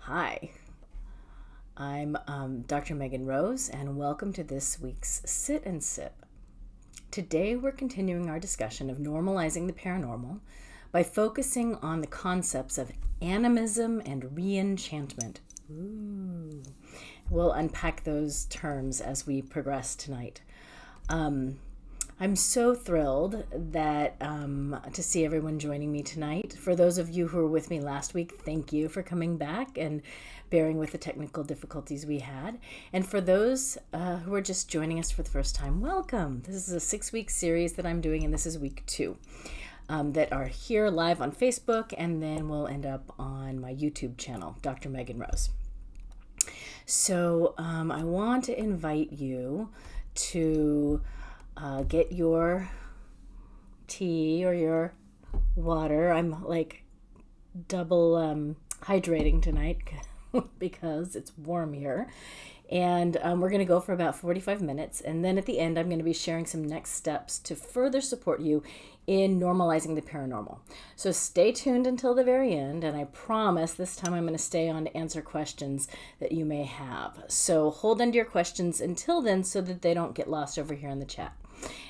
Hi, I'm Dr. Megan Rose, and welcome to this week's Sit and Sip. Today, we're continuing our discussion of normalizing the paranormal by focusing on the concepts of animism and reenchantment. Ooh. We'll unpack those terms as we progress tonight. I'm so thrilled that to see everyone joining me tonight. For those of you who were with me last week, thank you for coming back and bearing with the technical difficulties we had. And for those who are just joining us for the first time, welcome. This is a 6-week series that I'm doing, and this is week 2 that are here live on Facebook, and then we'll end up on my YouTube channel, Dr. Megan Rose. So I want to invite you to get your tea or your water. I'm like double hydrating tonight because it's warm here. And we're going to go for about 45 minutes. And then at the end, I'm going to be sharing some next steps to further support you in normalizing the paranormal. So stay tuned until the very end. And I promise this time I'm going to stay on to answer questions that you may have. So hold on to your questions until then so that they don't get lost over here in the chat.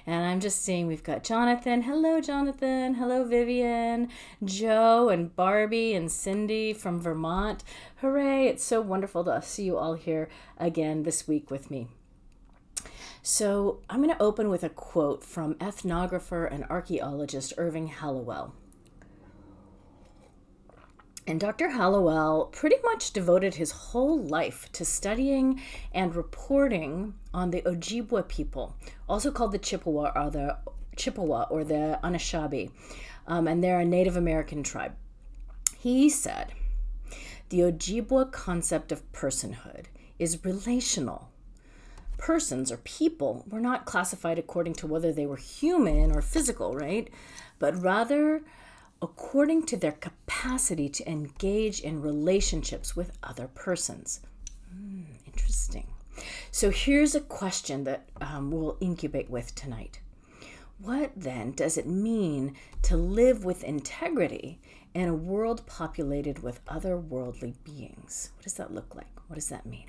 And I'm just seeing we've got Jonathan. Hello, Jonathan. Hello, Vivian, Joe, and Barbie, and Cindy from Vermont. Hooray. It's so wonderful to see you all here again this week with me. So I'm going to open with a quote from ethnographer and archaeologist Irving Hallowell. And Dr. Hallowell pretty much devoted his whole life to studying and reporting on the Ojibwa people, also called the Chippewa or the Anishinaabe, and they're a Native American tribe. He said, the Ojibwa concept of personhood is relational. Persons or people were not classified according to whether they were human or physical, right? But rather according to their capacity to engage in relationships with other persons. Interesting. So here's a question that we'll incubate with tonight. What then does it mean to live with integrity in a world populated with otherworldly beings? What does that look like? What does that mean?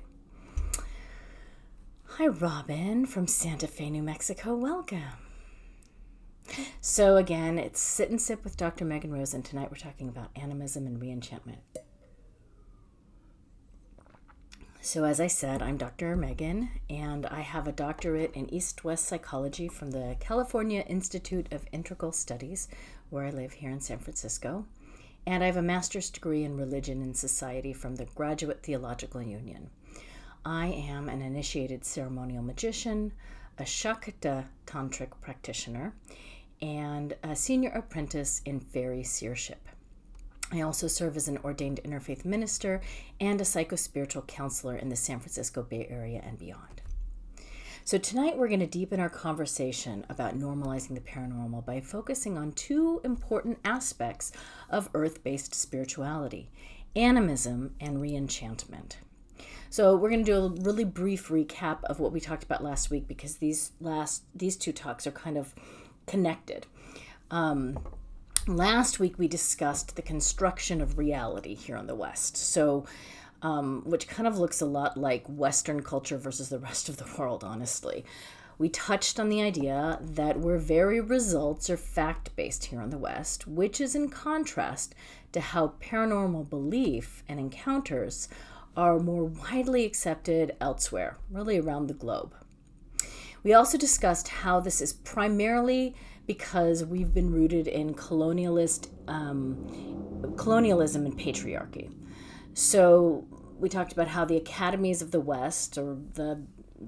Hi, Robin from Santa Fe, New Mexico. Welcome. So again, it's Sit and Sip with Dr. Megan Rose, and tonight we're talking about animism and reenchantment. So as I said, I'm Dr. Megan, and I have a doctorate in East-West psychology from the California Institute of Integral Studies, where I live here in San Francisco. And I have a master's degree in religion and society from the Graduate Theological Union. I am an initiated ceremonial magician, a Shakta tantric practitioner, and a senior apprentice in fairy seership. I also serve as an ordained interfaith minister and a psychospiritual counselor in the San Francisco Bay Area and beyond. So tonight we're going to deepen our conversation about normalizing the paranormal by focusing on 2 important aspects of earth-based spirituality, animism and reenchantment. So we're going to do a really brief recap of what we talked about last week because these 2 talks are kind of connected. Last week we discussed the construction of reality here in the West, so which kind of looks a lot like Western culture versus the rest of the world, honestly. We touched on the idea that we're very results or fact-based here in the West, which is in contrast to how paranormal belief and encounters are more widely accepted elsewhere, really around the globe. We also discussed how this is primarily because we've been rooted in colonialism and patriarchy. So we talked about how the academies of the West, or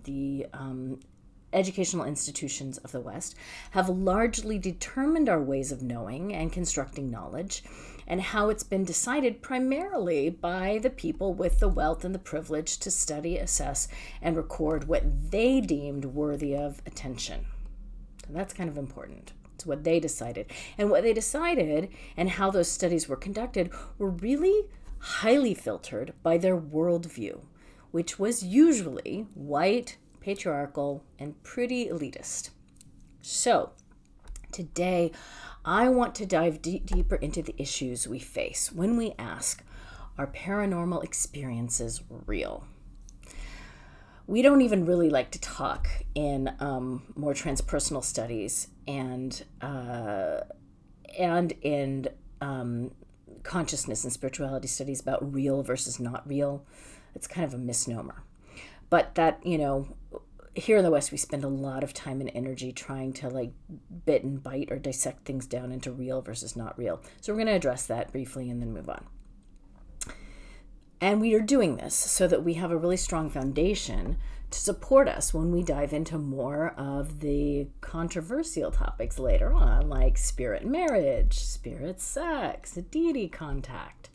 the educational institutions of the West, have largely determined our ways of knowing and constructing knowledge, and how it's been decided primarily by the people with the wealth and the privilege to study, assess, and record what they deemed worthy of attention. So that's kind of important. It's what they decided. And what they decided and how those studies were conducted were really highly filtered by their worldview, which was usually white, patriarchal, and pretty elitist. So today, I want to dive deeper into the issues we face when we ask, Are paranormal experiences real? We don't even really like to talk in more transpersonal studies and in consciousness and spirituality studies about real versus not real. It's kind of a misnomer. But that, here in the West, we spend a lot of time and energy trying to bit and bite or dissect things down into real versus not real. So we're going to address that briefly and then move on. And we are doing this so that we have a really strong foundation to support us when we dive into more of the controversial topics later on, like spirit marriage, spirit sex, deity contact,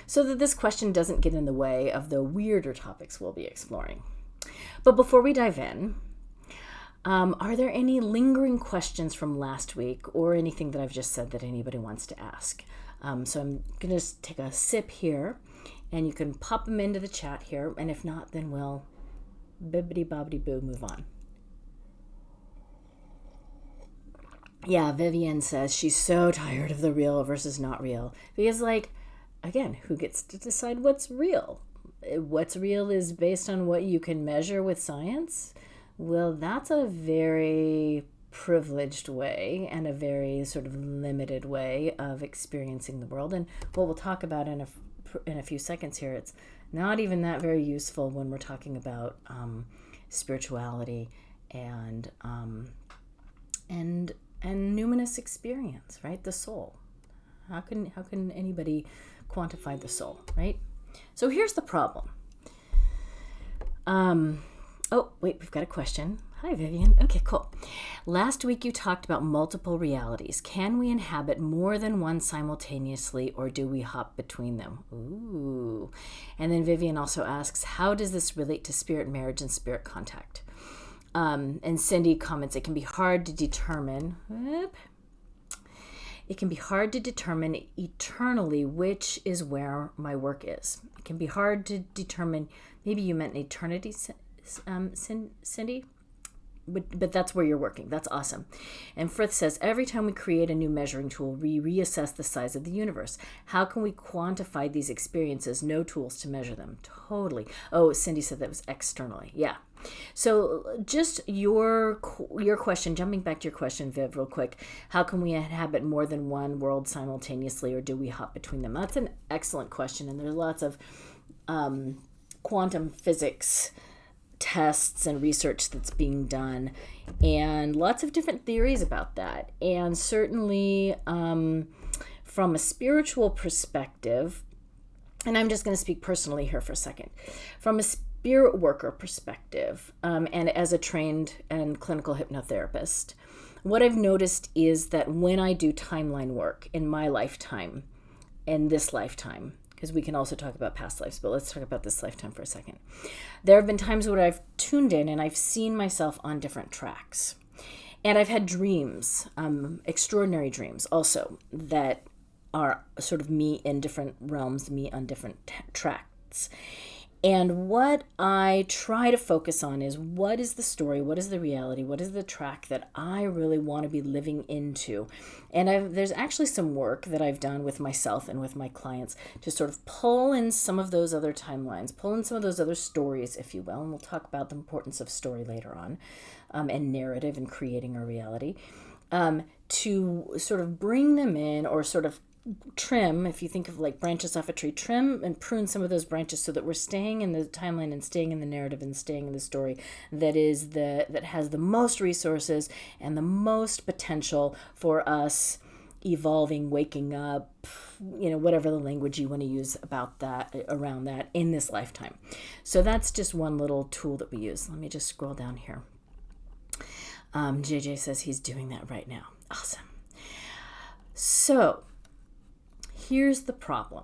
so that this question doesn't get in the way of the weirder topics we'll be exploring. But before we dive in, are there any lingering questions from last week or anything that I've just said that anybody wants to ask? So I'm going to take a sip here, and you can pop them into the chat here. And if not, then we'll bibbidi-bobbidi-boo move on. Yeah, Vivian says she's so tired of the real versus not real. Because, again, who gets to decide what's real? What's real is based on what you can measure with science. Well, that's a very privileged way and a very sort of limited way of experiencing the world. And what we'll talk about in a few seconds here, it's not even that very useful when we're talking about spirituality and numinous experience, right? The soul. How can anybody quantify the soul, right? So here's the problem. Oh, wait, we've got a question. Hi, Vivian. Okay, cool. Last week you talked about multiple realities. Can we inhabit more than one simultaneously, or do we hop between them? Ooh. And then Vivian also asks, how does this relate to spirit marriage and spirit contact? And Cindy comments, it can be hard to determine. It can be hard to determine eternally which is where my work is. It can be hard to determine, maybe you meant eternity, Cindy? But that's where you're working. That's awesome. And Frith says, every time we create a new measuring tool, we reassess the size of the universe. How can we quantify these experiences? No tools to measure them. Totally. Oh, Cindy said that was externally. Yeah. So just your question, jumping back to your question, Viv, real quick. How can we inhabit more than one world simultaneously, or do we hop between them? That's an excellent question. And there's lots of quantum physics tests and research that's being done, and lots of different theories about that. And certainly from a spiritual perspective, and I'm just going to speak personally here for a second, from a spirit worker perspective, and as a trained and clinical hypnotherapist, what I've noticed is that when I do timeline work in my lifetime, in this lifetime, because we can also talk about past lives, but let's talk about this lifetime for a second. There have been times where I've tuned in and I've seen myself on different tracks. And I've had dreams, extraordinary dreams also, that are sort of me in different realms, me on different tracks. And what I try to focus on is, what is the story, what is the reality, what is the track that I really want to be living into? And there's actually some work that I've done with myself and with my clients to sort of pull in some of those other timelines, pull in some of those other stories, if you will, and we'll talk about the importance of story later on, and narrative and creating a reality, to sort of bring them in, or sort of trim, if you think of like branches off a tree, trim and prune some of those branches so that we're staying in the timeline and staying in the narrative and staying in the story that has the most resources and the most potential for us evolving, waking up, whatever the language you want to use about that, around that, in this lifetime. So that's just one little tool that we use. Let me just scroll down here. JJ says he's doing that right now. Awesome. So here's the problem.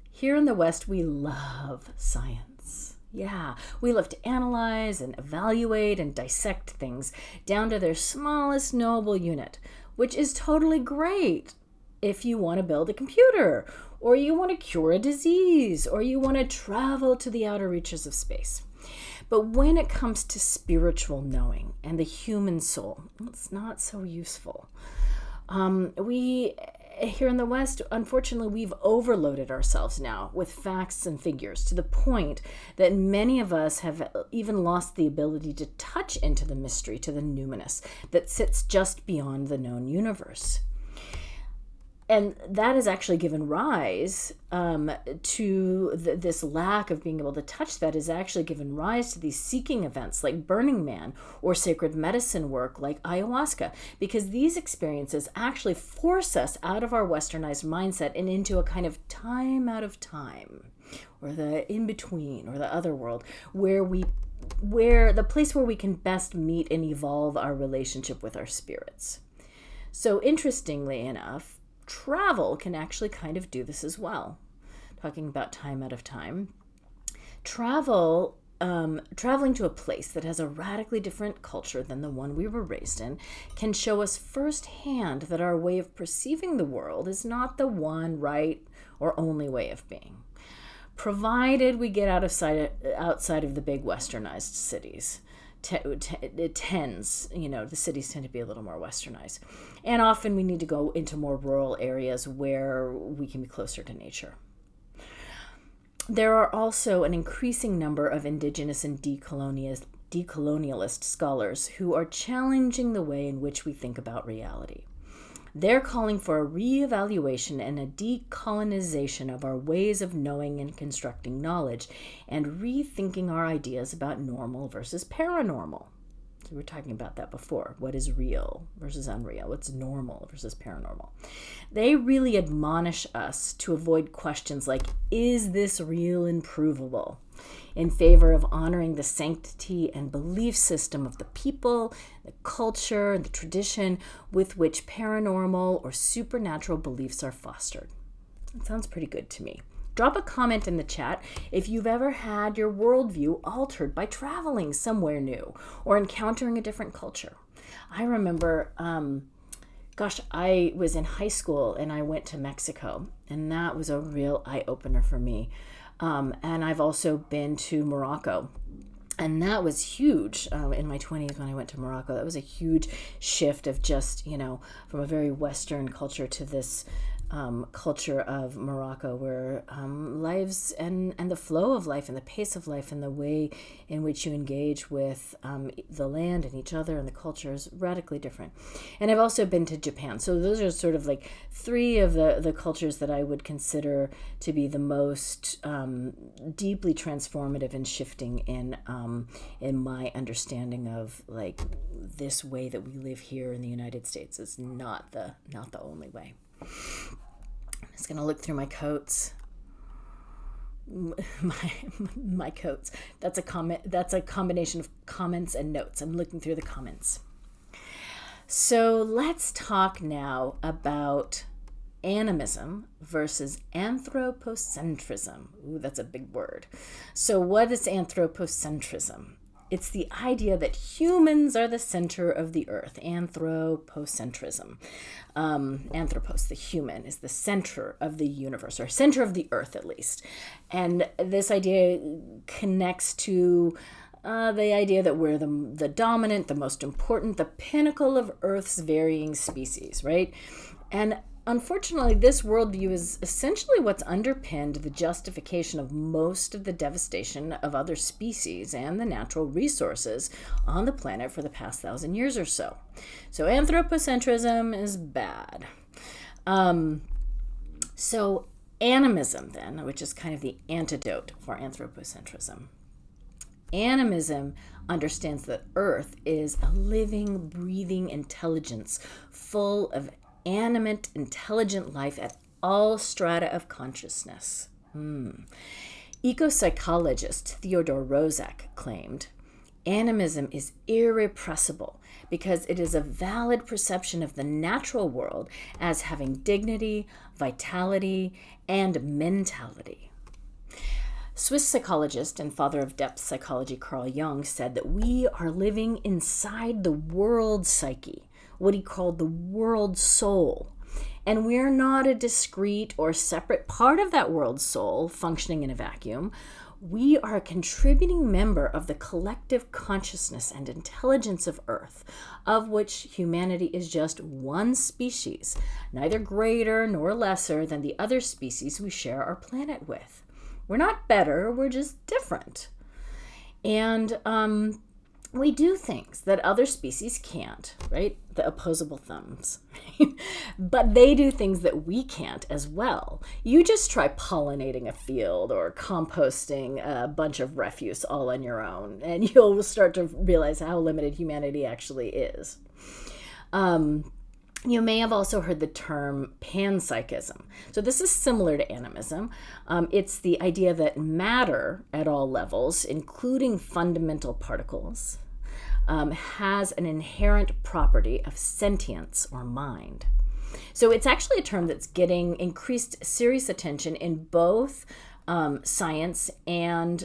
Here in the West, we love science. Yeah, we love to analyze and evaluate and dissect things down to their smallest knowable unit, which is totally great if you want to build a computer, or you want to cure a disease, or you want to travel to the outer reaches of space. But when it comes to spiritual knowing and the human soul, it's not so useful. here in the West, unfortunately, we've overloaded ourselves now with facts and figures to the point that many of us have even lost the ability to touch into the mystery, to the numinous that sits just beyond the known universe. And that has actually given rise to this lack of being able to touch that has actually given rise to these seeking events like Burning Man or sacred medicine work like Ayahuasca, because these experiences actually force us out of our Westernized mindset and into a kind of time out of time, or the in-between, or the otherworld, where the place where we can best meet and evolve our relationship with our spirits. So interestingly enough, travel can actually kind of do this as well. Talking about time out of time. Traveling to a place that has a radically different culture than the one we were raised in can show us firsthand that our way of perceiving the world is not the one right or only way of being, provided we get outside of the big Westernized cities. It tends, the cities tend to be a little more Westernized. And often we need to go into more rural areas where we can be closer to nature. There are also an increasing number of indigenous and decolonialist scholars who are challenging the way in which we think about reality. They're calling for a reevaluation and a decolonization of our ways of knowing and constructing knowledge, and rethinking our ideas about normal versus paranormal. So we were talking about that before. What is real versus unreal? What's normal versus paranormal? They really admonish us to avoid questions like, is this real and provable? In favor of honoring the sanctity and belief system of the people, the culture, and the tradition with which paranormal or supernatural beliefs are fostered. That sounds pretty good to me. Drop a comment in the chat if you've ever had your worldview altered by traveling somewhere new or encountering a different culture. I remember, I was in high school and I went to Mexico, and that was a real eye-opener for me. And I've also been to Morocco, and that was huge in my 20s when I went to Morocco. That was a huge shift of just, from a very Western culture to this culture of Morocco, where lives and the flow of life and the pace of life and the way in which you engage with the land and each other and the culture is radically different. And I've also been to Japan. So those are sort of like three of the cultures that I would consider to be the most deeply transformative and shifting in my understanding of like this way that we live here in the United States is not the only way. I'm just going to look through my coats. My coats. That's a comment. That's a combination of comments and notes. I'm looking through the comments. So let's talk now about animism versus anthropocentrism. Ooh, that's a big word. So what is anthropocentrism? It's the idea that humans are the center of the earth. Anthropocentrism. Anthropos, the human, is the center of the universe, or center of the earth at least. And this idea connects to the idea that we're the dominant, the most important, the pinnacle of Earth's varying species, right? And unfortunately, this worldview is essentially what's underpinned the justification of most of the devastation of other species and the natural resources on the planet for the past 1,000 years or so. So anthropocentrism is bad. So animism then, which is kind of the antidote for anthropocentrism. Animism understands that Earth is a living, breathing intelligence full of animate, intelligent life at all strata of consciousness. Eco-psychologist Theodore Roszak claimed, animism is irrepressible because it is a valid perception of the natural world as having dignity, vitality, and mentality. Swiss psychologist and father of depth psychology Carl Jung said that we are living inside the world psyche, what he called the world soul, And we're not a discrete or separate part of that world's soul functioning in a vacuum. We are a contributing member of the collective consciousness and intelligence of Earth, of which humanity is just one species, neither greater nor lesser than the other species we share our planet with. We're not better, we're just different. And we do things that other species can't, right? The opposable thumbs. But they do things that we can't as well. You just try pollinating a field or composting a bunch of refuse all on your own, and you'll start to realize how limited humanity actually is. You may have also heard the term panpsychism. So this is similar to animism. It's the idea that matter at all levels, including fundamental particles, has an inherent property of sentience or mind. So it's actually a term that's getting increased serious attention in both science and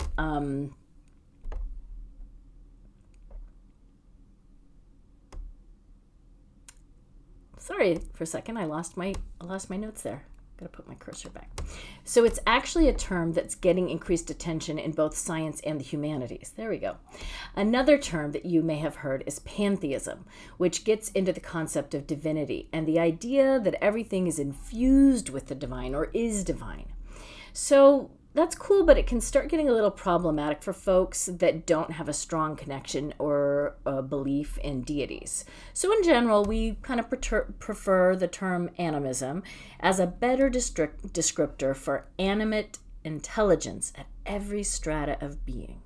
sorry for a second, I lost my notes there. Gotta put my cursor back. So it's actually a term that's getting increased attention in both science and the humanities. There we go. Another term that you may have heard is pantheism, which gets into the concept of divinity and the idea that everything is infused with the divine or is divine. So that's cool, but it can start getting a little problematic for folks that don't have a strong connection or a belief in deities. So in general, we kind of prefer the term animism as a better descriptor for animate intelligence at every strata of being.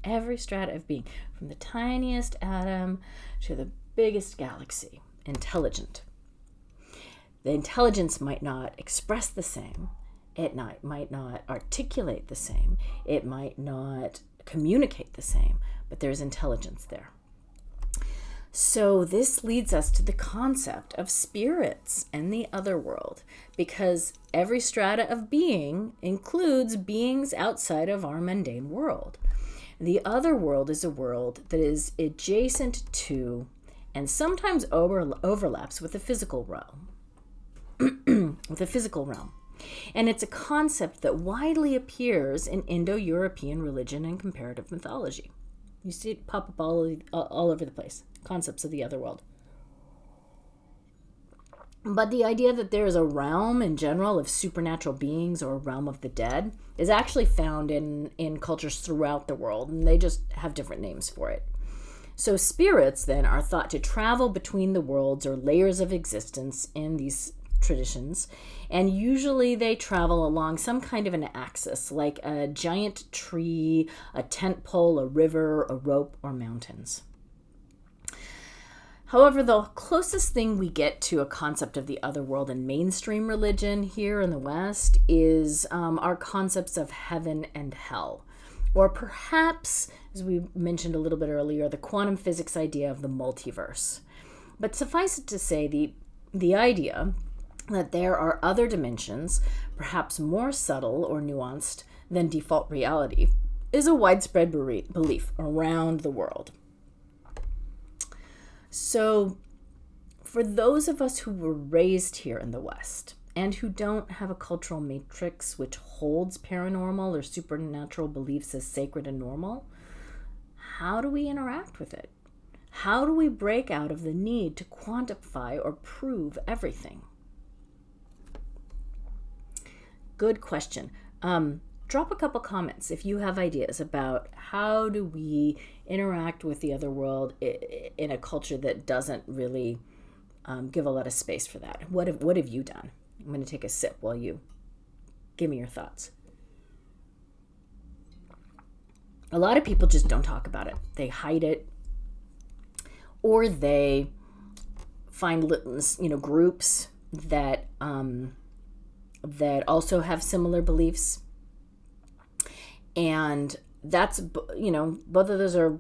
Every strata of being, from the tiniest atom to the biggest galaxy, intelligent. The intelligence might not express the same. It might not articulate the same. It might not communicate the same, but there's intelligence there. So this leads us to the concept of spirits and the otherworld, because every strata of being includes beings outside of our mundane world. The otherworld is a world that is adjacent to and sometimes overlaps with the physical realm. And it's a concept that widely appears in Indo-European religion and comparative mythology. You see it pop up all over the place, concepts of the otherworld. But the idea that there is a realm in general of supernatural beings or a realm of the dead is actually found in cultures throughout the world, and they just have different names for it. So spirits then are thought to travel between the worlds or layers of existence in these traditions, and usually they travel along some kind of an axis, like a giant tree, a tent pole, a river, a rope, or mountains. However, the closest thing we get to a concept of the otherworld in mainstream religion here in the West is our concepts of heaven and hell, or perhaps, as we mentioned a little bit earlier, the quantum physics idea of the multiverse. But suffice it to say, the idea that there are other dimensions, perhaps more subtle or nuanced than default reality, is a widespread belief around the world. So, for those of us who were raised here in the West and who don't have a cultural matrix which holds paranormal or supernatural beliefs as sacred and normal, how do we interact with it? How do we break out of the need to quantify or prove everything? Good question. Drop a couple comments if you have ideas about how do we interact with the other world in a culture that doesn't really give a lot of space for that. What have you done? I'm going to take a sip while you give me your thoughts. A lot of people just don't talk about it. They hide it, or they find groups that also have similar beliefs. And that's, both of those are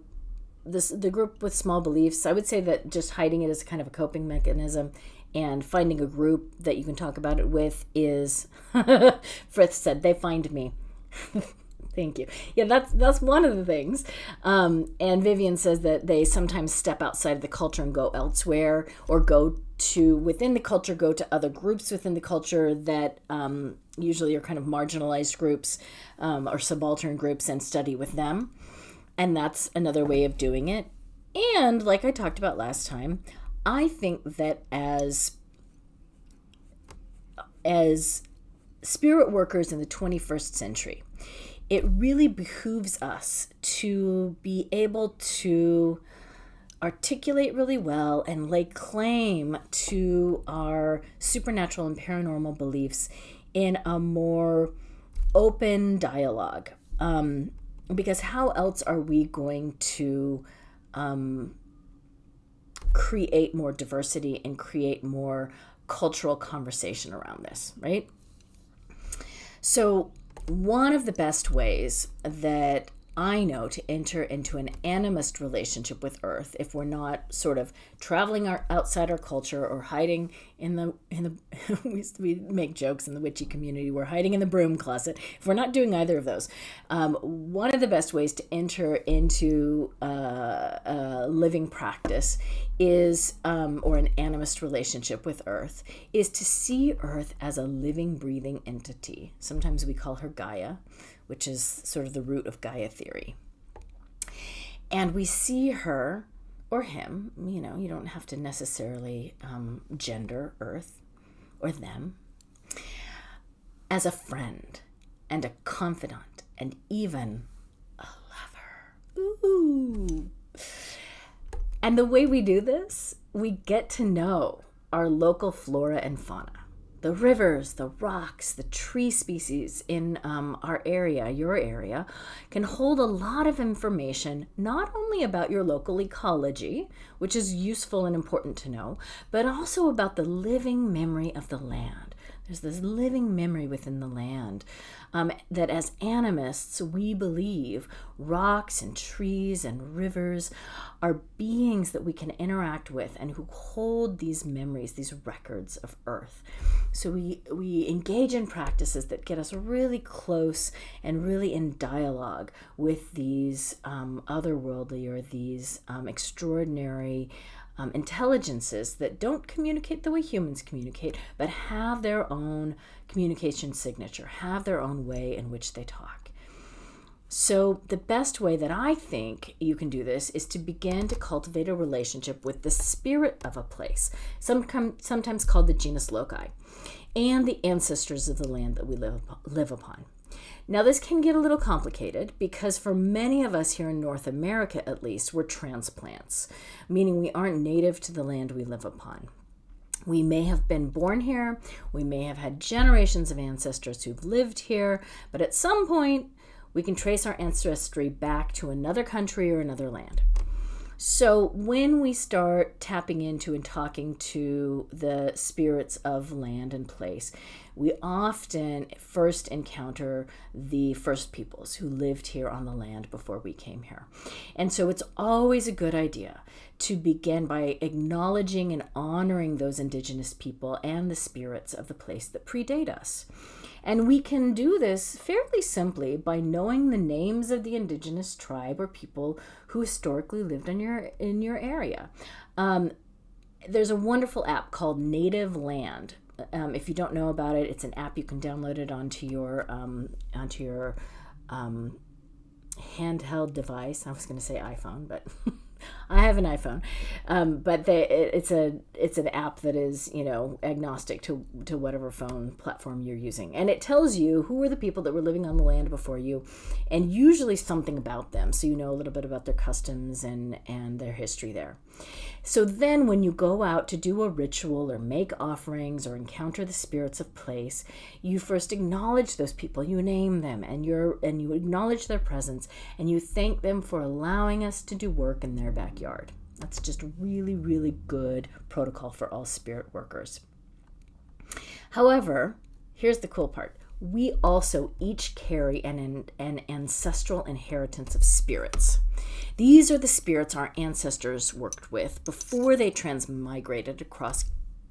the group with small beliefs. I would say that just hiding it is kind of a coping mechanism, and finding a group that you can talk about it with is, Frith said, they find me. Thank you. Yeah, that's one of the things. And Vivian says that they sometimes step outside of the culture and go elsewhere, or go to within the culture, go to other groups within the culture that usually are kind of marginalized groups or subaltern groups, and study with them. And that's another way of doing it. And like I talked about last time, I think that as spirit workers in the 21st century, it really behooves us to be able to articulate really well and lay claim to our supernatural and paranormal beliefs in a more open dialogue. Because how else are we going to create more diversity and create more cultural conversation around this, right? So one of the best ways that I know to enter into an animist relationship with Earth, if we're not sort of traveling outside our culture or hiding in the we make jokes in the witchy community, we're hiding in the broom closet. If we're not doing either of those, one of the best ways to enter into a living practice is, or an animist relationship with Earth, is to see Earth as a living, breathing entity. Sometimes we call her Gaia, which is sort of the root of Gaia theory. And we see her, or him, you don't have to necessarily gender Earth or them, as a friend and a confidant and even a lover. Ooh. And the way we do this, we get to know our local flora and fauna. The rivers, the rocks, the tree species in our area, your area, can hold a lot of information, not only about your local ecology, which is useful and important to know, but also about the living memory of the land. There's this living memory within the land that as animists, we believe rocks and trees and rivers are beings that we can interact with and who hold these memories, these records of Earth. So we engage in practices that get us really close and really in dialogue with these otherworldly, or these extraordinary intelligences that don't communicate the way humans communicate, but have their own communication signature, have their own way in which they talk. So the best way that I think you can do this is to begin to cultivate a relationship with the spirit of a place, sometimes called the genus loci, and the ancestors of the land that we live upon. Now, this can get a little complicated because for many of us here in North America, at least, we're transplants, meaning we aren't native to the land we live upon. We may have been born here, we may have had generations of ancestors who've lived here, but at some point, we can trace our ancestry back to another country or another land. So when we start tapping into and talking to the spirits of land and place, we often first encounter the first peoples who lived here on the land before we came here. And so it's always a good idea to begin by acknowledging and honoring those indigenous people and the spirits of the place that predate us. And we can do this fairly simply by knowing the names of the indigenous tribe or people who historically lived in your area. There's a wonderful app called Native Land. If you don't know about it, it's an app you can download it onto your handheld device. I was going to say iPhone, but I have an iPhone. But it's an app that is, agnostic to whatever phone platform you're using. And it tells you who are the people that were living on the land before you, and usually something about them. So you know a little bit about their customs and their history there. So then when you go out to do a ritual or make offerings or encounter the spirits of place, you first acknowledge those people, you name them, and you acknowledge their presence, and you thank them for allowing us to do work in their backyard. That's just really, really good protocol for all spirit workers. However, here's the cool part. We also each carry an ancestral inheritance of spirits. These are the spirits our ancestors worked with before they transmigrated across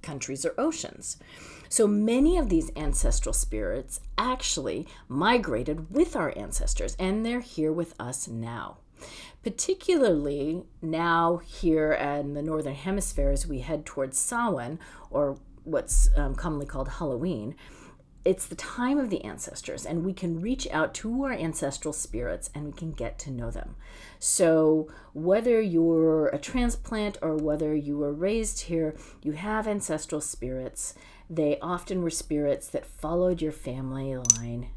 countries or oceans. So many of these ancestral spirits actually migrated with our ancestors, and they're here with us now. Particularly now here in the Northern Hemisphere as we head towards Samhain, or what's commonly called Halloween. It's the time of the ancestors, and we can reach out to our ancestral spirits and we can get to know them. So whether you're a transplant or whether you were raised here, you have ancestral spirits. They often were spirits that followed your family line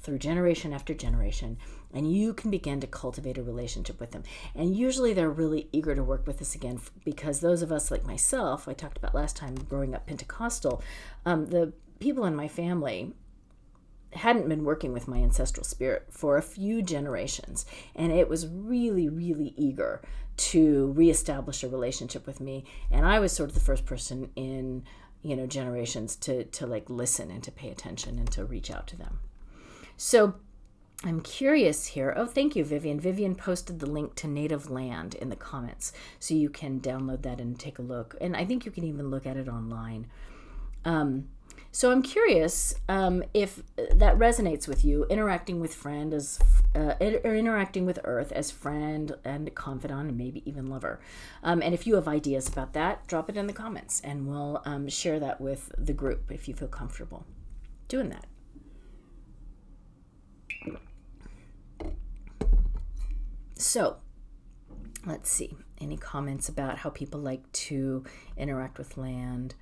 through generation after generation, and you can begin to cultivate a relationship with them. And usually they're really eager to work with us again, because those of us like myself, I talked about last time, growing up Pentecostal, the people in my family hadn't been working with my ancestral spirit for a few generations, and it was really, really eager to reestablish a relationship with me. And I was sort of the first person in, generations to like listen and to pay attention and to reach out to them. So I'm curious here. Oh, thank you, Vivian. Vivian posted the link to Native Land in the comments, so you can download that and take a look. And I think you can even look at it online. So I'm curious if that resonates with you, interacting with or interacting with Earth as friend and confidant and maybe even lover. And if you have ideas about that, drop it in the comments, and we'll share that with the group if you feel comfortable doing that. So let's see, any comments about how people like to interact with land?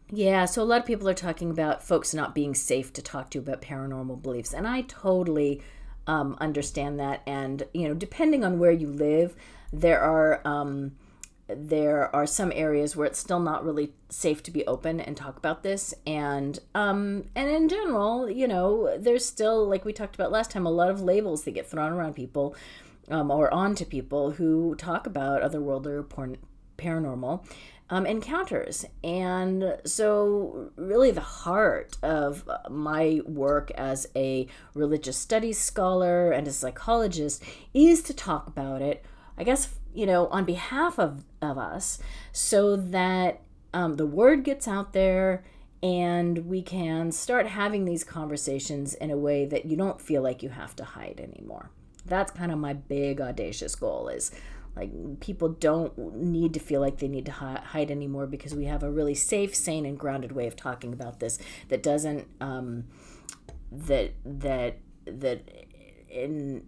Yeah, so a lot of people are talking about folks not being safe to talk to about paranormal beliefs, and I totally understand that. And depending on where you live, there are some areas where it's still not really safe to be open and talk about this. And in general, there's still, like we talked about last time, a lot of labels that get thrown around people or onto people who talk about otherworldly or paranormal encounters. And so really the heart of my work as a religious studies scholar and a psychologist is to talk about it, I guess, on behalf of us, so that the word gets out there and we can start having these conversations in a way that you don't feel like you have to hide anymore. That's kind of my big audacious goal, is like people don't need to feel like they need to hide anymore, because we have a really safe, sane, and grounded way of talking about this that doesn't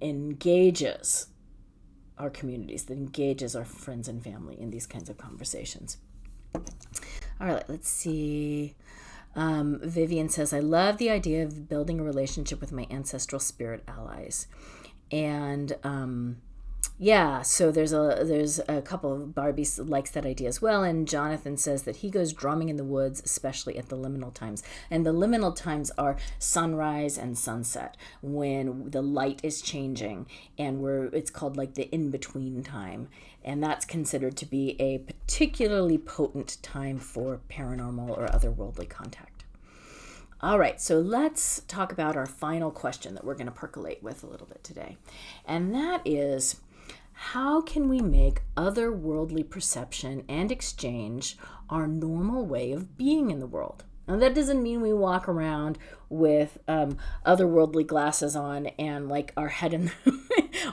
engages our communities, that engages our friends and family in these kinds of conversations. All right, let's see. Vivian says, I love the idea of building a relationship with my ancestral spirit allies. And yeah, so there's a couple of Barbies likes that idea as well, and Jonathan says that he goes drumming in the woods, especially at the liminal times. And the liminal times are sunrise and sunset, when the light is changing, and it's called like the in-between time, and that's considered to be a particularly potent time for paranormal or otherworldly contact. All right, so let's talk about our final question that we're going to percolate with a little bit today, and that is, how can we make otherworldly perception and exchange our normal way of being in the world? Now, that doesn't mean we walk around with otherworldly glasses on and like our head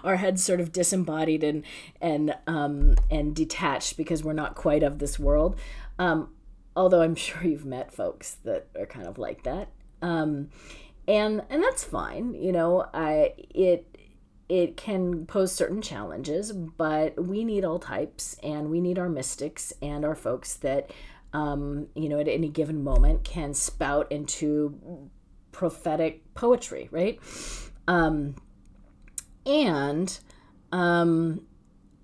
our head sort of disembodied and detached because we're not quite of this world. Although I'm sure you've met folks that are kind of like that, and that's fine. It can pose certain challenges, but we need all types, and we need our mystics and our folks that, at any given moment can spout into prophetic poetry, right?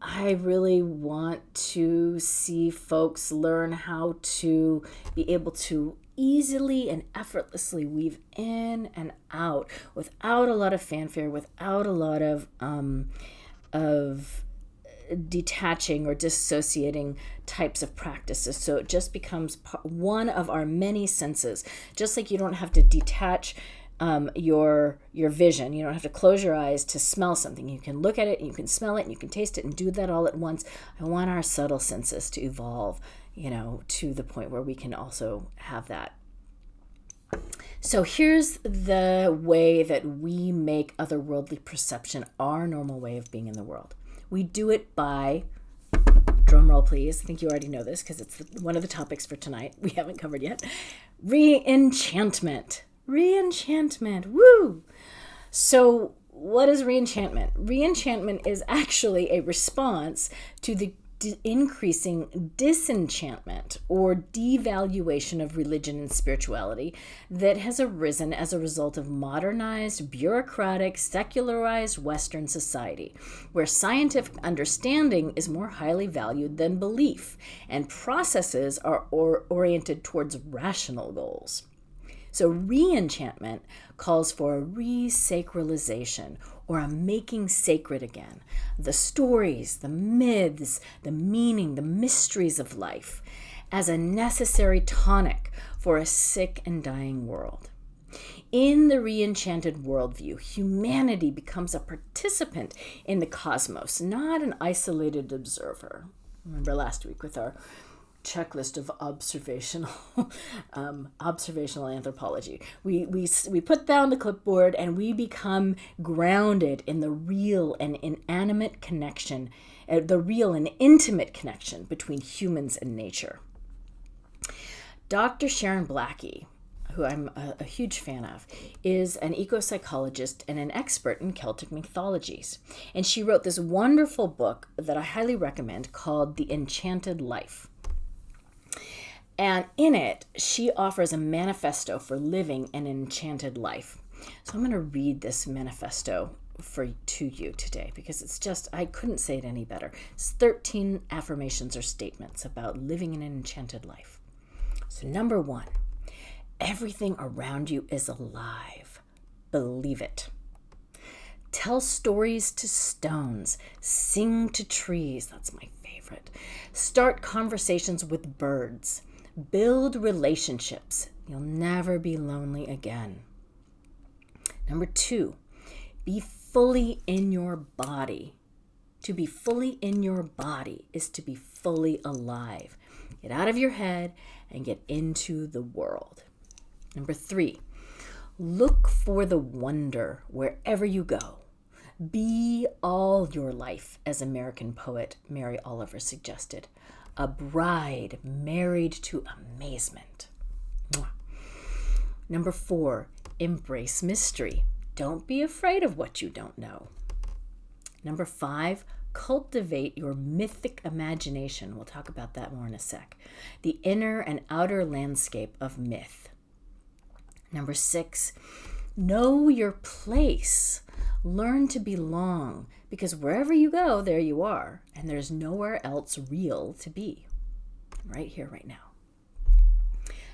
I really want to see folks learn how to be able to easily and effortlessly weave in and out without a lot of fanfare, without a lot of detaching or dissociating types of practices. So it just becomes one of our many senses. Just like you don't have to detach your vision. You don't have to close your eyes to smell something. You can look at it, and you can smell it, and you can taste it, and do that all at once. I want our subtle senses to evolve, to the point where we can also have that. So here's the way that we make otherworldly perception our normal way of being in the world. We do it by, drum roll please, I think you already know this because it's one of the topics for tonight we haven't covered yet, reenchantment. Reenchantment, woo! So what is reenchantment? Reenchantment is actually a response to the increasing disenchantment or devaluation of religion and spirituality that has arisen as a result of modernized, bureaucratic, secularized Western society, where scientific understanding is more highly valued than belief, and processes are oriented towards rational goals. So re-enchantment calls for a re-sacralization, or a making sacred again, the stories, the myths, the meaning, the mysteries of life, as a necessary tonic for a sick and dying world. In the re-enchanted worldview, humanity becomes a participant in the cosmos, not an isolated observer. Remember last week with our checklist of observational anthropology. We put down the clipboard and we become grounded in the real and inanimate connection, the real and intimate connection between humans and nature. Dr. Sharon Blackie, who I'm a huge fan of, is an eco-psychologist and an expert in Celtic mythologies. And she wrote this wonderful book that I highly recommend called The Enchanted Life. And in it, she offers a manifesto for living an enchanted life. So I'm going to read this manifesto to you today because it's just, I couldn't say it any better. It's 13 affirmations or statements about living an enchanted life. So number 1, everything around you is alive. Believe it. Tell stories to stones. Sing to trees. That's my favorite. Start conversations with birds. Build relationships. You'll never be lonely again. Number 2, be fully in your body. To be fully in your body is to be fully alive. Get out of your head and get into the world. Number 3, look for the wonder wherever you go. Be all your life, as American poet Mary Oliver suggested. A bride married to amazement. Mwah. Number 4, embrace mystery. Don't be afraid of what you don't know. Number 5, cultivate your mythic imagination. We'll talk about that more in a sec. The inner and outer landscape of myth. Number 6, know your place. Learn to belong, because wherever you go, there you are, and there's nowhere else real to be. Right here, right now.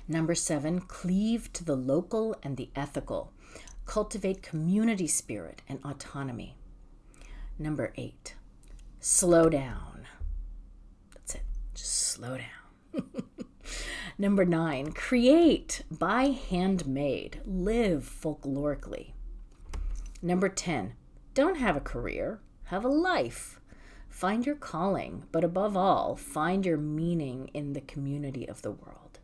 Number 7, cleave to the local and the ethical. Cultivate community spirit and autonomy. Number 8, slow down. That's it. Just slow down. Number 9, create. Buy handmade. Live folklorically. Number 10, don't have a career. Have a life. Find your calling, but above all, find your meaning in the community of the world.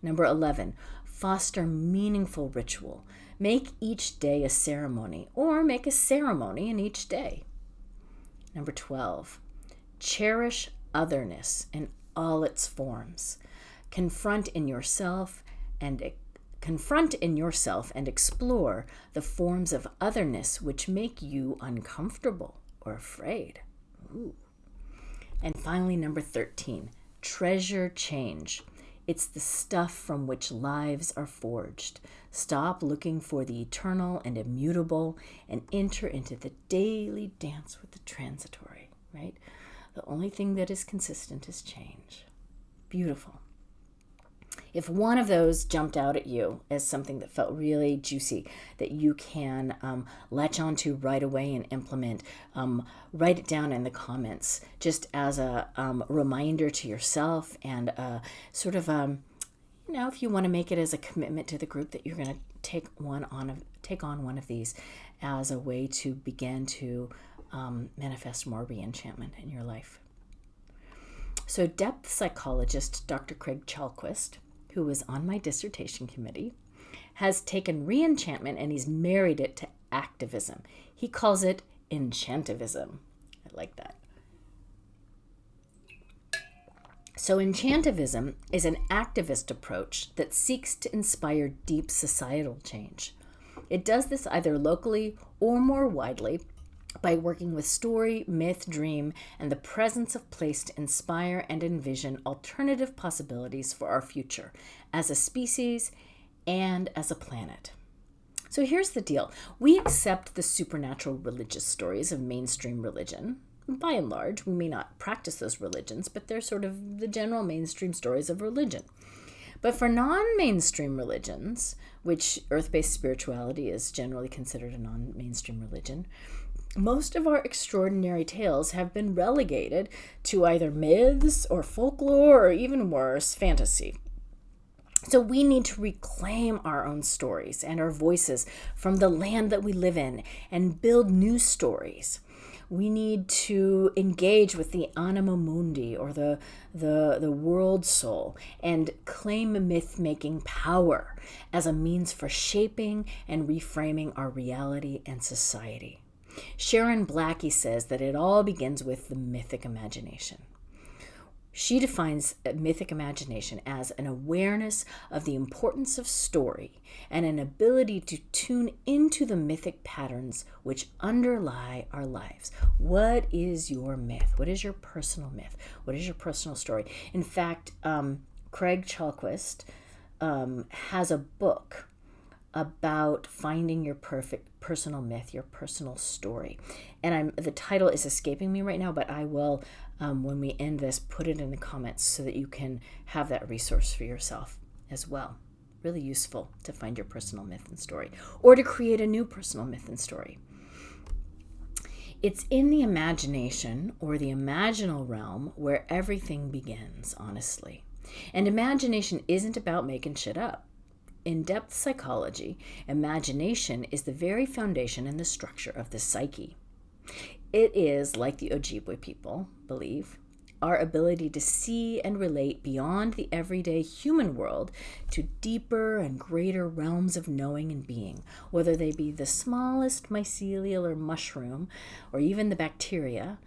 Number 11, foster meaningful ritual. Make each day a ceremony, or make a ceremony in each day. Number 12, cherish otherness in all its forms. Confront in yourself and explore the forms of otherness which make you uncomfortable or afraid. Ooh. And finally, number 13, treasure change. It's the stuff from which lives are forged. Stop looking for the eternal and immutable and enter into the daily dance with the transitory, right? The only thing that is consistent is change. Beautiful. If one of those jumped out at you as something that felt really juicy, that you can latch onto right away and implement, write it down in the comments, just as a reminder to yourself and sort of if you want to make it as a commitment to the group that you're going to take on one of these as a way to begin to manifest more reenchantment in your life. So depth psychologist Dr. Craig Chalquist, who was on my dissertation committee, has taken reenchantment and he's married it to activism. He calls it Enchantivism. I like that. So Enchantivism is an activist approach that seeks to inspire deep societal change. It does this either locally or more widely by working with story, myth, dream, and the presence of place to inspire and envision alternative possibilities for our future as a species and as a planet. So here's the deal. We accept the supernatural religious stories of mainstream religion. By and large, we may not practice those religions, but they're sort of the general mainstream stories of religion. But for non-mainstream religions, which earth-based spirituality is generally considered a non-mainstream religion, most of our extraordinary tales have been relegated to either myths or folklore or even worse, fantasy. So we need to reclaim our own stories and our voices from the land that we live in and build new stories. We need to engage with the anima mundi, or the world soul, and claim myth-making power as a means for shaping and reframing our reality and society. Sharon Blackie says that it all begins with the mythic imagination. She defines mythic imagination as an awareness of the importance of story and an ability to tune into the mythic patterns which underlie our lives. What is your myth? What is your personal myth? What is your personal story? In fact, Craig Chalquist has a book about finding your perfect personal myth, your personal story. And the title is escaping me right now, but I will, when we end this, put it in the comments so that you can have that resource for yourself as well. Really useful to find your personal myth and story, or to create a new personal myth and story. It's in the imagination, or the imaginal realm, where everything begins, honestly. And imagination isn't about making shit up. In depth psychology, imagination is the very foundation and the structure of the psyche. It is, like the Ojibwe people believe, our ability to see and relate beyond the everyday human world to deeper and greater realms of knowing and being, whether they be the smallest mycelial or mushroom, or even the bacteria,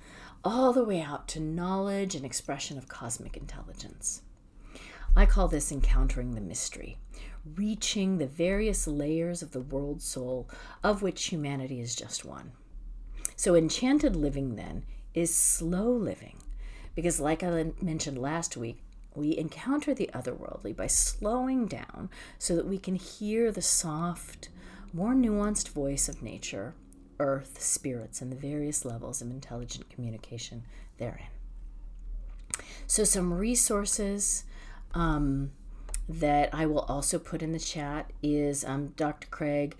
all the way out to knowledge and expression of cosmic intelligence. I call this encountering the mystery, reaching the various layers of the world soul, of which humanity is just one. So enchanted living, then, is slow living, because like I mentioned last week, we encounter the otherworldly by slowing down so that we can hear the soft, more nuanced voice of nature, earth, spirits, and the various levels of intelligent communication therein. So some resources that I will also put in the chat is Dr. Craig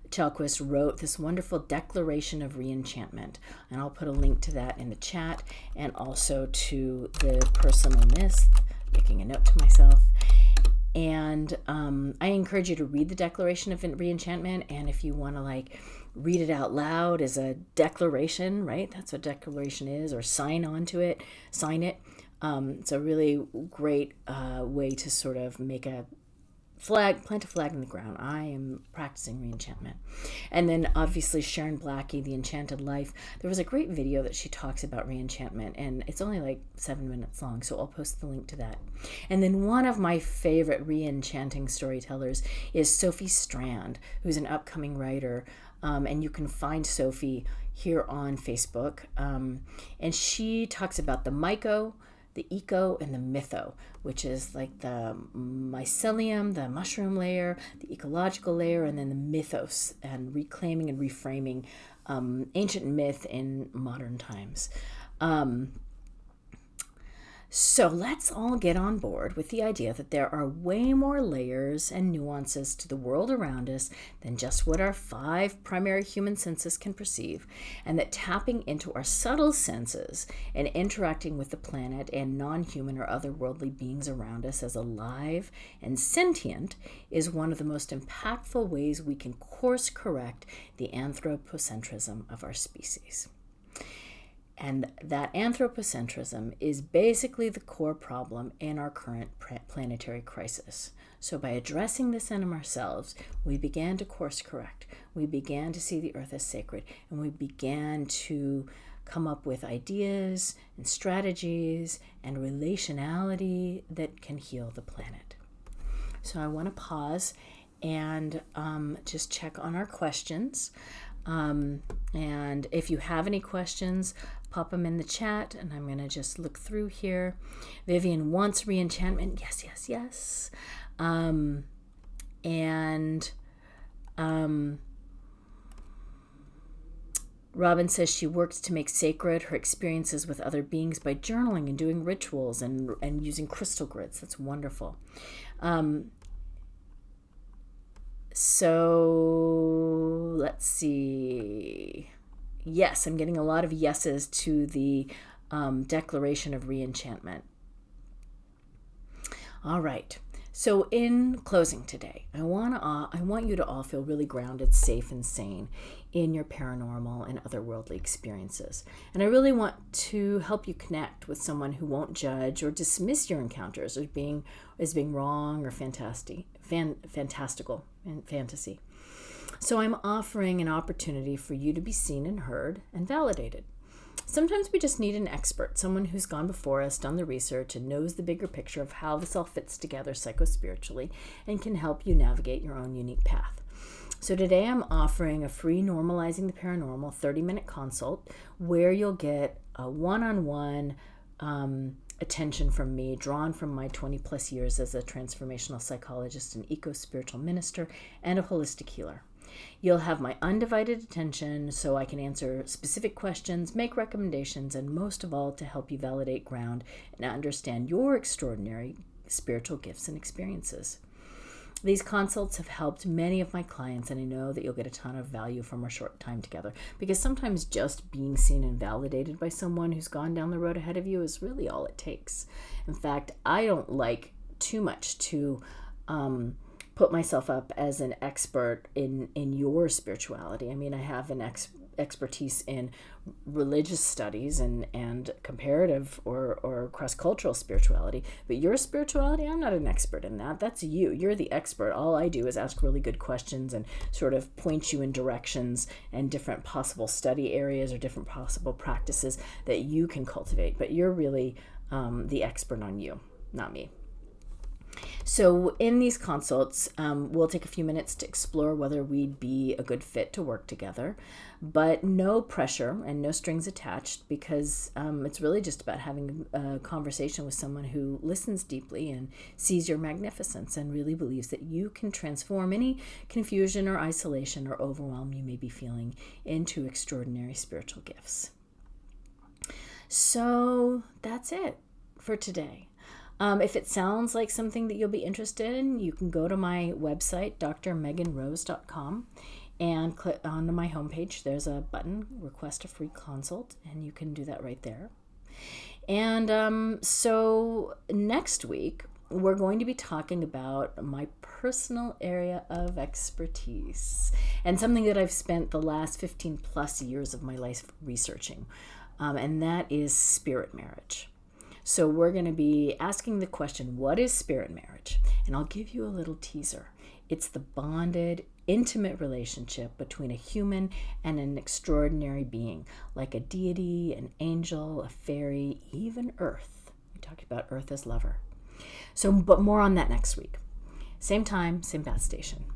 Chalquist wrote this wonderful Declaration of Reenchantment, and I'll put a link to that in the chat, and also to the personal myth, making a note to myself. And I encourage you to read the Declaration of Reenchantment, and if you want to read it out loud as a declaration, right? That's what declaration is, or sign it. It's a really great way to sort of make a flag, plant a flag in the ground. I am practicing reenchantment. And then obviously Sharon Blackie, The Enchanted Life. There was a great video that she talks about reenchantment, and it's only 7 minutes long, so I'll post the link to that. And then one of my favorite reenchanting storytellers is Sophie Strand, who's an upcoming writer, and you can find Sophie here on Facebook. And she talks about the myco, the eco, and the mytho, which is the mycelium, the mushroom layer, the ecological layer, and then the mythos, and reclaiming and reframing ancient myth in modern times. So let's all get on board with the idea that there are way more layers and nuances to the world around us than just what our 5 primary human senses can perceive, and that tapping into our subtle senses and interacting with the planet and non-human or otherworldly beings around us as alive and sentient is one of the most impactful ways we can course correct the anthropocentrism of our species. And that anthropocentrism is basically the core problem in our current planetary crisis. So by addressing this in ourselves, we began to course correct. We began to see the earth as sacred, and we began to come up with ideas and strategies and relationality that can heal the planet. So I want to pause and just check on our questions. And if you have any questions, pop them in the chat, and I'm going to just look through here. Vivian wants reenchantment. Yes. Robin says she works to make sacred her experiences with other beings by journaling and doing rituals and using crystal grids. That's wonderful. So let's see. Yes, I'm getting a lot of yeses to the declaration of reenchantment. All right. So in closing today, I want you to all feel really grounded, safe, and sane in your paranormal and otherworldly experiences. And I really want to help you connect with someone who won't judge or dismiss your encounters as being wrong or fantastical and fantasy. So I'm offering an opportunity for you to be seen and heard and validated. Sometimes we just need an expert, someone who's gone before us, done the research, and knows the bigger picture of how this all fits together psychospiritually and can help you navigate your own unique path. So today I'm offering a free Normalizing the Paranormal 30-minute consult where you'll get a one-on-one attention from me, drawn from my 20 plus years as a transformational psychologist and eco-spiritual minister and a holistic healer. You'll have my undivided attention so I can answer specific questions, make recommendations, and most of all, to help you validate ground and understand your extraordinary spiritual gifts and experiences. These consults have helped many of my clients, and I know that you'll get a ton of value from our short time together, because sometimes just being seen and validated by someone who's gone down the road ahead of you is really all it takes. In fact, I don't like too much to put myself up as an expert in your spirituality. I mean, I have an expertise in religious studies and comparative or cross-cultural spirituality, but your spirituality, I'm not an expert in that. That's you. You're the expert. All I do is ask really good questions and sort of point you in directions and different possible study areas or different possible practices that you can cultivate, but you're really the expert on you, not me. So in these consults, we'll take a few minutes to explore whether we'd be a good fit to work together, but no pressure and no strings attached, because it's really just about having a conversation with someone who listens deeply and sees your magnificence and really believes that you can transform any confusion or isolation or overwhelm you may be feeling into extraordinary spiritual gifts. So that's it for today. If it sounds like something that you'll be interested in, you can go to my website, drmeganrose.com, and click on my homepage. There's a button, request a free consult, and you can do that right there. And so next week, we're going to be talking about my personal area of expertise and something that I've spent the last 15 plus years of my life researching, and that is spirit marriage. So we're going to be asking the question, what is spirit marriage? And I'll give you a little teaser. It's the bonded, intimate relationship between a human and an extraordinary being, like a deity, an angel, a fairy, even Earth. We talked about Earth as lover. So, but more on that next week. Same time, same bat station.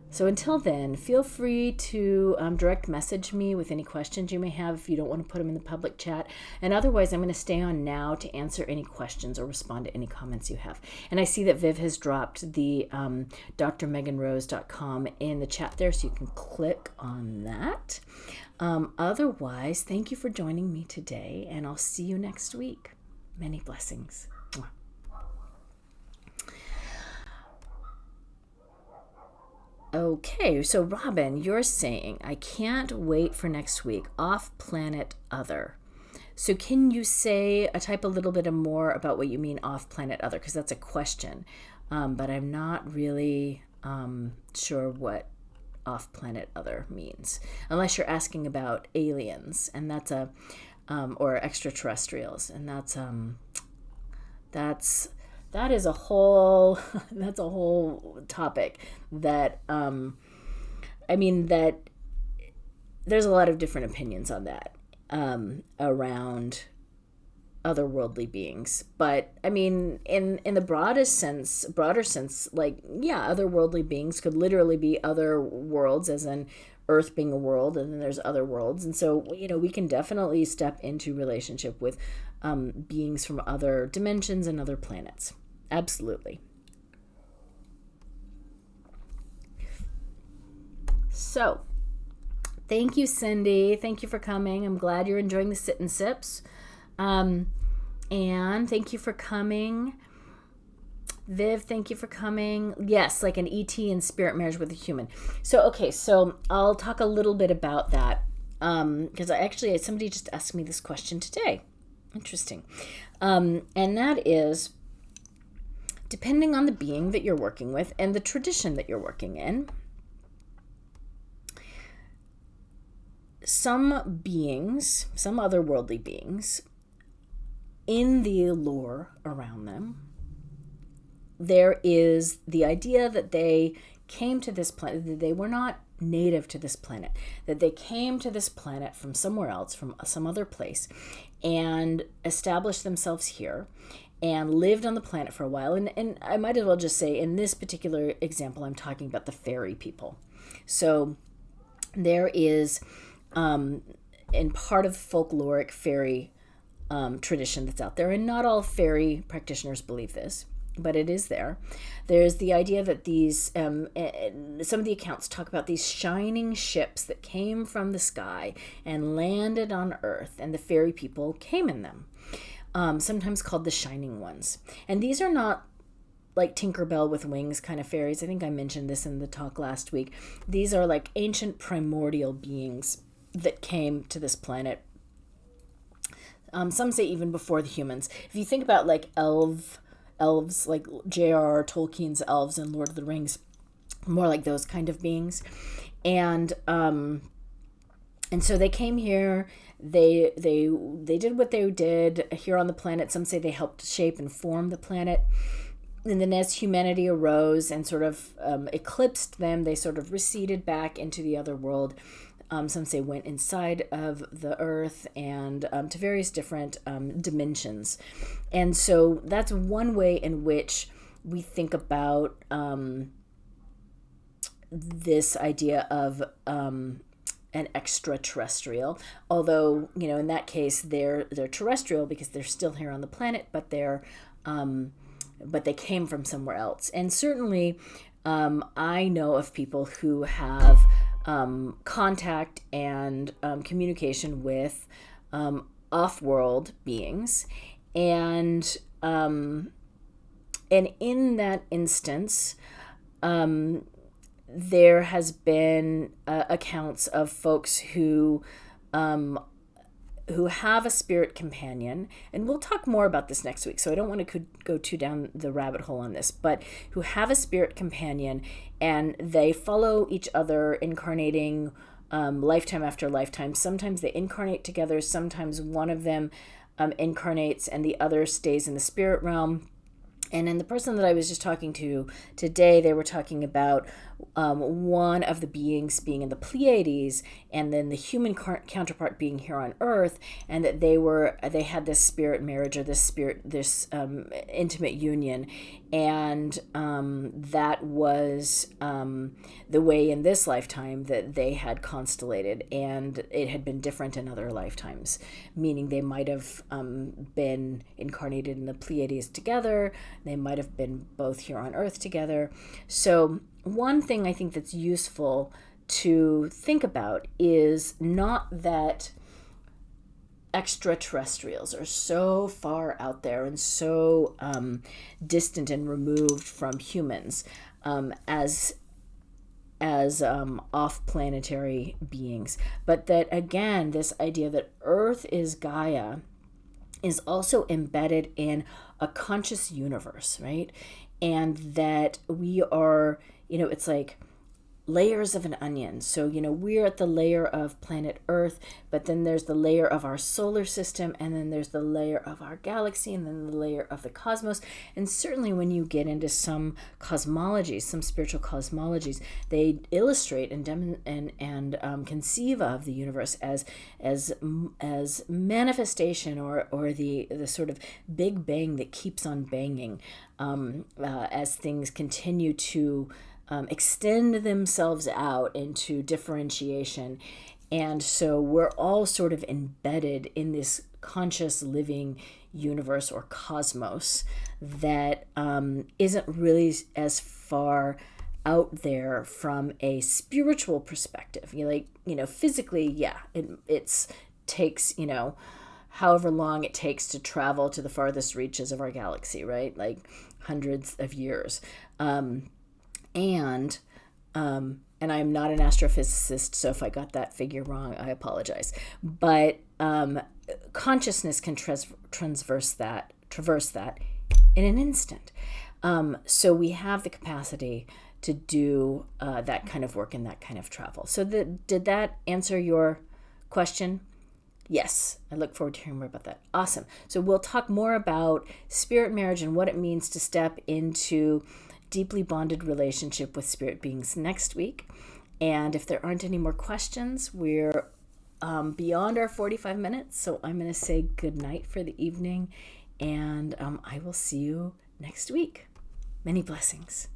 So until then, feel free to direct message me with any questions you may have if you don't want to put them in the public chat. And otherwise, I'm going to stay on now to answer any questions or respond to any comments you have. And I see that Viv has dropped the drmeganrose.com in the chat there, so you can click on that. Otherwise, thank you for joining me today, and I'll see you next week. Many blessings. Okay, so Robin, you're saying, I can't wait for next week. Off-planet other. So can you type a little bit more about what you mean off-planet other? Because that's a question, but I'm not really sure what off-planet other means, unless you're asking about aliens, and that's or extraterrestrials, and that is a whole that's a whole topic that that there's a lot of different opinions on that around otherworldly beings. But I mean, in the broader sense, like, yeah, otherworldly beings could literally be other worlds, as in Earth being a world, and then there's other worlds. And so, we can definitely step into relationship with beings from other dimensions and other planets. Absolutely. So, thank you, Cindy. Thank you for coming. I'm glad you're enjoying the sit and sips. And thank you for coming. Viv, thank you for coming. Yes, like an ET in spirit marriage with a human. So I'll talk a little bit about that. Because somebody just asked me this question today. Interesting. And that is, depending on the being that you're working with and the tradition that you're working in, some beings, some otherworldly beings, in the lore around them, there is the idea that they came to this planet, that they were not native to this planet, that they came to this planet from somewhere else, from some other place, and established themselves here and lived on the planet for a while. And I might as well just say, in this particular example, I'm talking about the fairy people. So there is, in part of the folkloric fairy tradition that's out there, and not all fairy practitioners believe this, but it is there. There's the idea that these, some of the accounts talk about these shining ships that came from the sky and landed on Earth, and the fairy people came in them, sometimes called the Shining Ones. And these are not like Tinkerbell with wings kind of fairies. I think I mentioned this in the talk last week. These are like ancient primordial beings that came to this planet. Some say even before the humans. If you think about like elves, like J.R.R. Tolkien's elves in Lord of the Rings, more like those kind of beings. And so they came here. They did what they did here on the planet. Some say they helped shape and form the planet. And then as humanity arose and sort of eclipsed them, they sort of receded back into the other world. Some say went inside of the earth and to various different dimensions. And so that's one way in which we think about this idea of an extraterrestrial. Although, in that case, they're terrestrial because they're still here on the planet, but they came from somewhere else. And certainly, I know of people who have contact and communication with off-world beings, and in that instance, there has been accounts of folks who have a spirit companion, and we'll talk more about this next week, so I don't want to go too down the rabbit hole on this, but who have a spirit companion, and they follow each other, incarnating lifetime after lifetime. Sometimes they incarnate together, sometimes one of them incarnates and the other stays in the spirit realm. And in the person that I was just talking to today, they were talking about one of the beings being in the Pleiades, and then the human counterpart being here on Earth, and that they had this spirit marriage, or this intimate union, and that was the way in this lifetime that they had constellated, and it had been different in other lifetimes, meaning they might have been incarnated in the Pleiades together. They might have been both here on Earth together. So one thing I think that's useful to think about is not that extraterrestrials are so far out there and so distant and removed from humans as off-planetary beings. But that, again, this idea that Earth is Gaia is also embedded in a conscious universe, right? And that we are, it's like layers of an onion. So, we're at the layer of planet Earth, but then there's the layer of our solar system, and then there's the layer of our galaxy, and then the layer of the cosmos. And certainly when you get into some cosmologies, some spiritual cosmologies, they illustrate and conceive of the universe as manifestation or the sort of big bang that keeps on banging as things continue to extend themselves out into differentiation. And so we're all sort of embedded in this conscious living universe or cosmos that isn't really as far out there from a spiritual perspective. Physically, yeah, it takes, however long it takes to travel to the farthest reaches of our galaxy, right? Like hundreds of years. And I'm not an astrophysicist, so if I got that figure wrong, I apologize. But consciousness can traverse that in an instant. So we have the capacity to do that kind of work and that kind of travel. So did that answer your question? Yes, I look forward to hearing more about that. Awesome. So we'll talk more about spirit marriage and what it means to step into deeply bonded relationship with spirit beings next week. And if there aren't any more questions, we're beyond our 45 minutes. So I'm going to say good night for the evening, and I will see you next week. Many blessings.